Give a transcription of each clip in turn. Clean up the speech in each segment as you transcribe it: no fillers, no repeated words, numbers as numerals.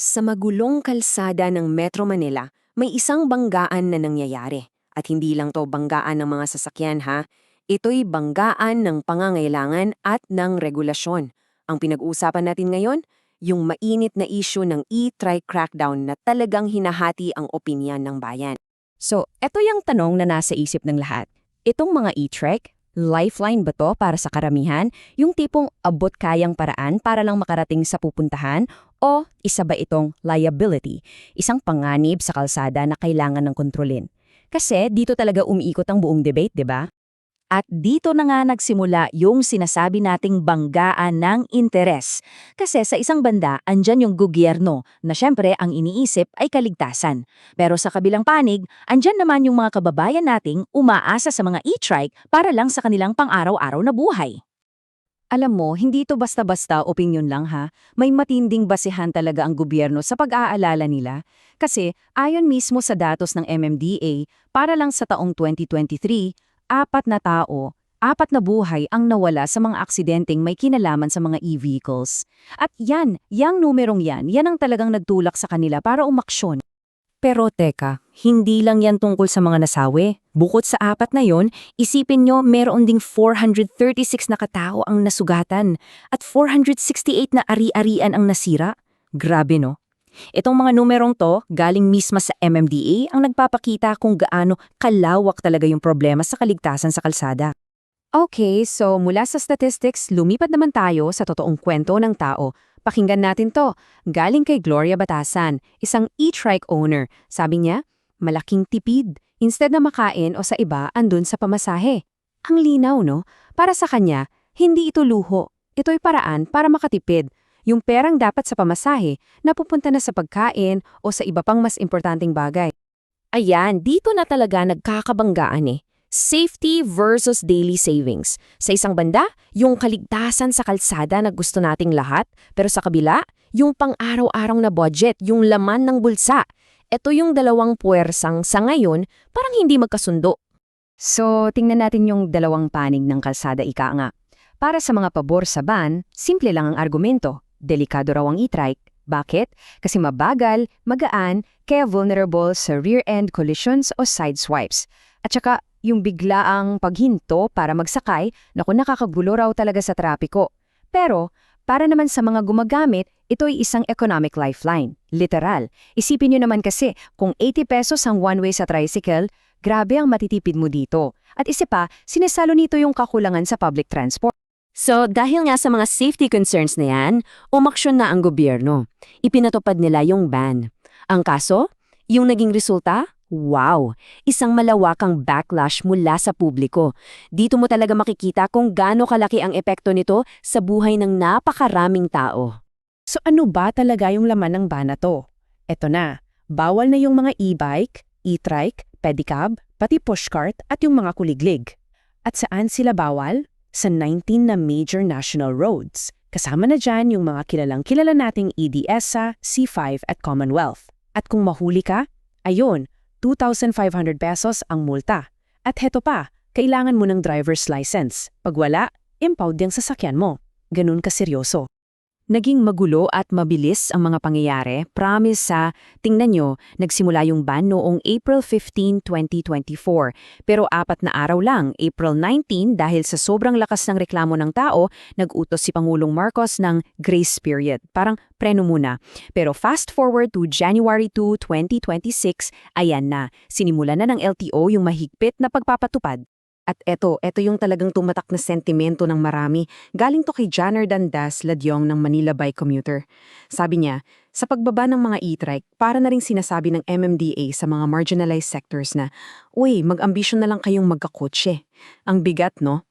Sa magulong kalsada ng Metro Manila, may isang banggaan na nangyayari. At hindi lang to banggaan ng mga sasakyan ha, ito'y banggaan ng pangangailangan at ng regulasyon. Ang pinag-uusapan natin ngayon, yung mainit na issue ng e-trike crackdown na talagang hinahati ang opinyan ng bayan. So, eto yung tanong na nasa isip ng lahat. Itong mga e-trek, lifeline ba to para sa karamihan? Yung tipong abot kayang paraan para lang makarating sa pupuntahan? O isa ba itong liability, isang panganib sa kalsada na kailangan ng kontrolin? Kasi dito talaga umiikot ang buong debate, di ba? At dito na nga nagsimula yung sinasabi nating banggaan ng interes. Kasi sa isang banda, andyan yung gobyerno na syempre ang iniisip ay kaligtasan. Pero sa kabilang panig, andyan naman yung mga kababayan nating umaasa sa mga e-trike para lang sa kanilang pang-araw-araw na buhay. Alam mo, hindi ito basta-basta opinyon lang ha. May matinding basehan talaga ang gobyerno sa pag-aalala nila. Kasi ayon mismo sa datos ng MMDA, para lang sa taong 2023, 4 na buhay ang nawala sa mga aksidenteng may kinalaman sa mga e-vehicles. At yang numerong yan ang talagang nagtulak sa kanila para umaksyon. Pero teka, hindi lang yan tungkol sa mga nasawi. Bukod sa 4 na yon, isipin nyo meron ding 436 na katao ang nasugatan at 468 na ari-arian ang nasira. Grabe no? Itong mga numerong to, galing mismo sa MMDA ang nagpapakita kung gaano kalawak talaga yung problema sa kaligtasan sa kalsada. Okay, so mula sa statistics, lumipat naman tayo sa totoong kwento ng tao. Pakinggan natin to. Galing kay Gloria Batasan, isang e-trike owner. Sabi niya, malaking tipid. Instead na makain o sa iba, andun sa pamasahe. Ang linaw, no? Para sa kanya, hindi ito luho. Ito'y paraan para makatipid. Yung perang dapat sa pamasahe, napupunta na sa pagkain o sa iba pang mas importanteng bagay. Ayan, dito na talaga nagkakabanggaan eh. Safety versus daily savings. Sa isang banda, yung kaligtasan sa kalsada na gusto nating lahat, pero sa kabila, yung pang-araw-araw na budget, yung laman ng bulsa. Ito yung dalawang puwersang sa ngayon parang hindi magkasundo. So, tingnan natin yung dalawang panig ng kalsada ika nga. Para sa mga pabor sa ban, simple lang ang argumento. Delikado raw ang e-trike. Bakit? Kasi mabagal, magaan, kaya vulnerable sa rear-end collisions o side swipes. At saka, yung biglaang paghinto para magsakay, naku nakakagulo raw talaga sa trapiko. Pero, para naman sa mga gumagamit, ito'y isang economic lifeline. Literal. Isipin nyo naman kasi, kung 80 pesos ang one-way sa tricycle, grabe ang matitipid mo dito. At isa pa, sinesalo nito yung kakulangan sa public transport. So, dahil nga sa mga safety concerns na yan, umaksyon na ang gobyerno. Ipinatupad nila yung ban. Ang kaso, yung naging resulta, wow! Isang malawakang backlash mula sa publiko. Dito mo talaga makikita kung gaano kalaki ang epekto nito sa buhay ng napakaraming tao. So ano ba talaga yung laman ng ban na to? Eto na, bawal na yung mga e-bike, e-trike, pedicab, pati pushcart at yung mga kuliglig. At saan sila bawal? Sa 19 na major national roads. Kasama na dyan yung mga kilalang-kilala nating EDSA, C5 at Commonwealth. At kung mahuli ka, ayun, 2,500 pesos ang multa. At heto pa, kailangan mo ng driver's license. Pag wala, impound yung sasakyan mo. Ganun kaseryoso. Naging magulo at mabilis ang mga pangyayari. Promise sa, tingnan nyo, nagsimula yung ban noong April 15, 2024. Pero 4 na araw lang, April 19, dahil sa sobrang lakas ng reklamo ng tao, nag-utos si Pangulong Marcos ng grace period. Parang preno muna. Pero fast forward to January 2, 2026, ayan na, sinimula na ng LTO yung mahigpit na pagpapatupad. At eto yung talagang tumatak na sentimento ng marami. Galing to kay Janner Dandas Ladyong ng Manila Bike Commuter. Sabi niya, sa pagbaba ng mga e-trike, para na ring sinasabi ng MMDA sa mga marginalized sectors na, uy, mag-ambisyon na lang kayong magkakotse. Ang bigat, no?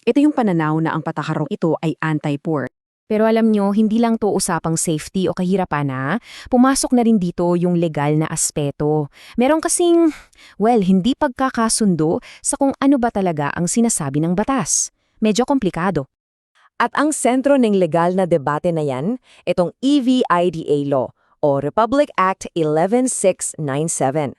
Ito yung pananaw na ang patakarong ito ay anti-poor. Pero alam nyo, hindi lang to usapang safety o kahirapan ha. Pumasok na rin dito yung legal na aspeto. Meron kasing, hindi pagkakasundo sa kung ano ba talaga ang sinasabi ng batas. Medyo komplikado. At ang sentro ng legal na debate na yan, itong EVIDA Law o Republic Act 11697.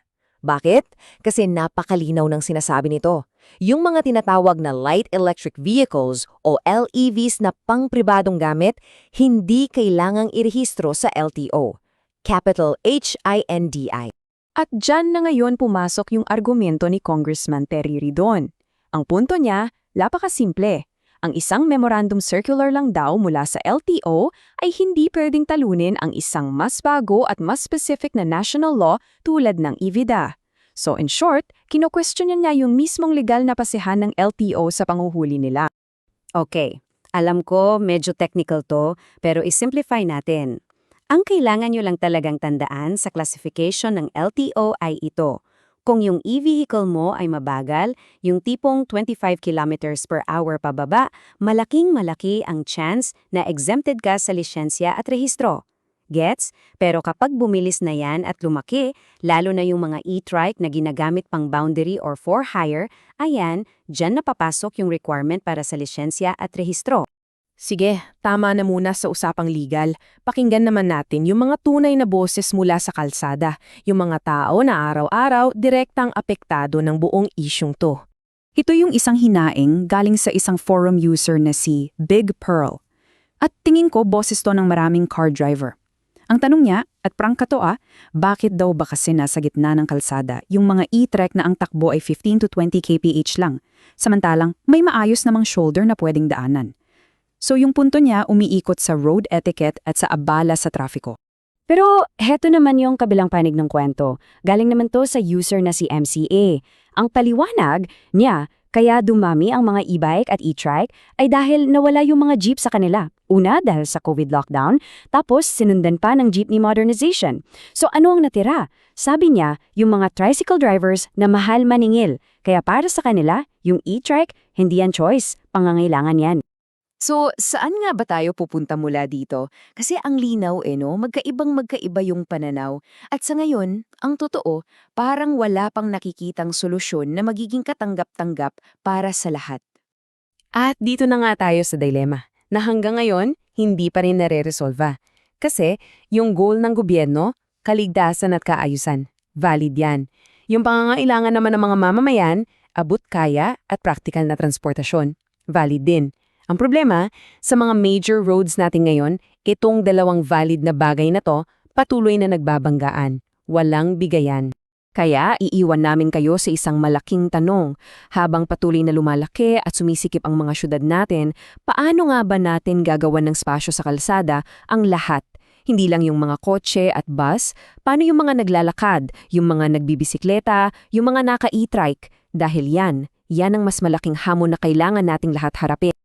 Bakit? Kasi napakalinaw ng sinasabi nito. Yung mga tinatawag na light electric vehicles o LEVs na pang-pribadong gamit, hindi kailangang irehistro sa LTO. capital HINDI. At dyan na ngayon pumasok yung argumento ni Congressman Terry Ridon. Ang punto niya, napakasimple. Ang isang memorandum circular lang daw mula sa LTO ay hindi pwedeng talunin ang isang mas bago at mas specific na national law tulad ng EVIDA. So in short, kino-question niya yung mismong legal na pasihan ng LTO sa panguhuli nila. Okay, alam ko medyo technical to, pero isimplify natin. Ang kailangan nyo lang talagang tandaan sa classification ng LTO ay ito. Kung yung e-vehicle mo ay mabagal, yung tipong 25 kilometers per hour pababa, malaking-malaki ang chance na exempted ka sa lisensya at rehistro. Gets? Pero kapag bumilis na yan at lumaki, lalo na yung mga e-trike na ginagamit pang boundary or for hire, ayan, dyan napapasok yung requirement para sa lisensya at rehistro. Sige, tama na muna sa usapang legal. Pakinggan naman natin yung mga tunay na boses mula sa kalsada, yung mga tao na araw-araw direktang apektado ng buong isyung to. Ito yung isang hinaing galing sa isang forum user na si Big Pearl. At tingin ko boses to ng maraming car driver. Ang tanong niya, at prangka to bakit daw ba kasi nasa gitna ng kalsada yung mga e-trek na ang takbo ay 15 to 20 kph lang, samantalang may maayos namang shoulder na pwedeng daanan. So yung punto niya umiikot sa road etiquette at sa abala sa trafiko. Pero heto naman yung kabilang panig ng kwento. Galing naman to sa user na si MCA. Ang paliwanag niya, kaya dumami ang mga e-bike at e-trike ay dahil nawala yung mga jeep sa kanila. Una, dahil sa COVID lockdown, tapos sinundan pa ng jeepney modernization. So ano ang natira? Sabi niya, yung mga tricycle drivers na mahal maningil. Kaya para sa kanila, yung e-trike, hindi yan choice, pangangailangan yan. So, saan nga ba tayo pupunta mula dito? Kasi ang linaw no, magkaiba yung pananaw. At sa ngayon, ang totoo, parang wala pang nakikitang solusyon na magiging katanggap-tanggap para sa lahat. At dito na nga tayo sa dilema, na hanggang ngayon, hindi pa rin nare-resolva. Kasi, yung goal ng gobyerno, kaligtasan at kaayusan. Valid yan. Yung pangangailangan naman ng mga mamamayan, abot kaya at praktikal na transportasyon. Valid din. Ang problema, sa mga major roads natin ngayon, itong dalawang valid na bagay na to, patuloy na nagbabanggaan. Walang bigayan. Kaya iiwan namin kayo sa isang malaking tanong. Habang patuloy na lumalaki at sumisikip ang mga syudad natin, paano nga ba natin gagawan ng spasyo sa kalsada ang lahat? Hindi lang yung mga kotse at bus, paano yung mga naglalakad, yung mga nagbibisikleta, yung mga naka-e-trike? Dahil yan ang mas malaking hamon na kailangan nating lahat harapin.